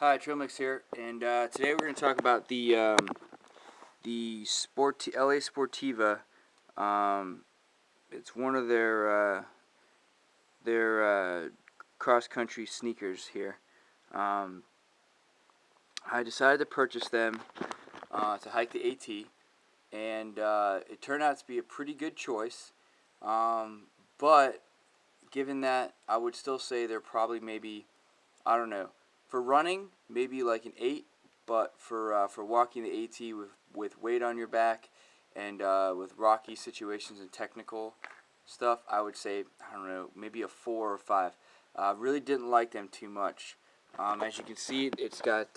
Hi, Trilmix here, and today we're going to talk about the LA Sportiva. It's one of their cross-country sneakers here. I decided to purchase them to hike the AT, and it turned out to be a pretty good choice. But given that, I would still say they're probably maybe, I don't know, for running maybe like an 8, but for walking the AT with weight on your back and with rocky situations and technical stuff, I would say, I don't know, maybe a 4 or 5. Really didn't like them too much. As you can see, it's got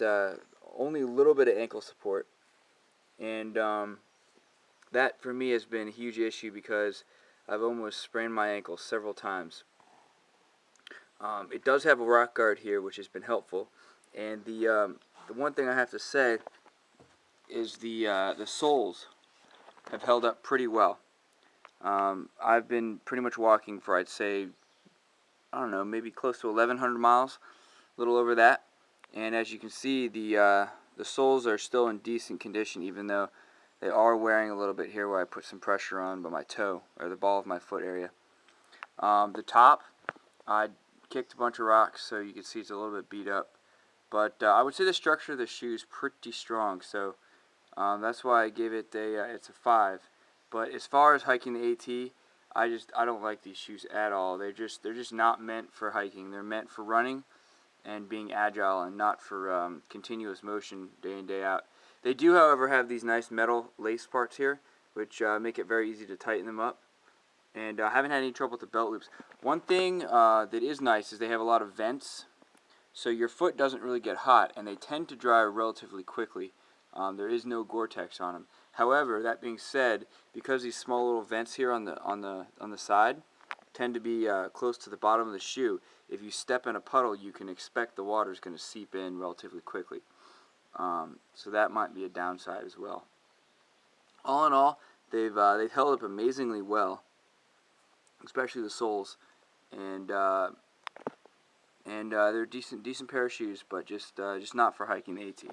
only a little bit of ankle support, and that for me has been a huge issue because I've almost sprained my ankle several times. It does have a rock guard here, which has been helpful, and the one thing I have to say is the soles have held up pretty well. I've been pretty much walking for, I'd say, I don't know, maybe close to 1,100 miles, a little over that, and as you can see, the soles are still in decent condition, even though they are wearing a little bit here where I put some pressure on by my toe, or the ball of my foot area. The top, I kicked a bunch of rocks, so you can see it's a little bit beat up. But I would say the structure of the shoe is pretty strong, so that's why I gave it it's a 5. But as far as hiking the AT, I don't like these shoes at all. They're just not meant for hiking. They're meant for running and being agile, and not for continuous motion day in, day out. They do, however, have these nice metal lace parts here, which make it very easy to tighten them up. And I haven't had any trouble with the belt loops. One thing that is nice is they have a lot of vents, so your foot doesn't really get hot, and they tend to dry relatively quickly. There is no Gore-Tex on them. However, that being said, because these small little vents here on the side tend to be close to the bottom of the shoe, if you step in a puddle, you can expect the water is going to seep in relatively quickly. So that might be a downside as well. All in all, they've held up amazingly well, especially the soles, and they're a decent pair of shoes, but just not for hiking the AT.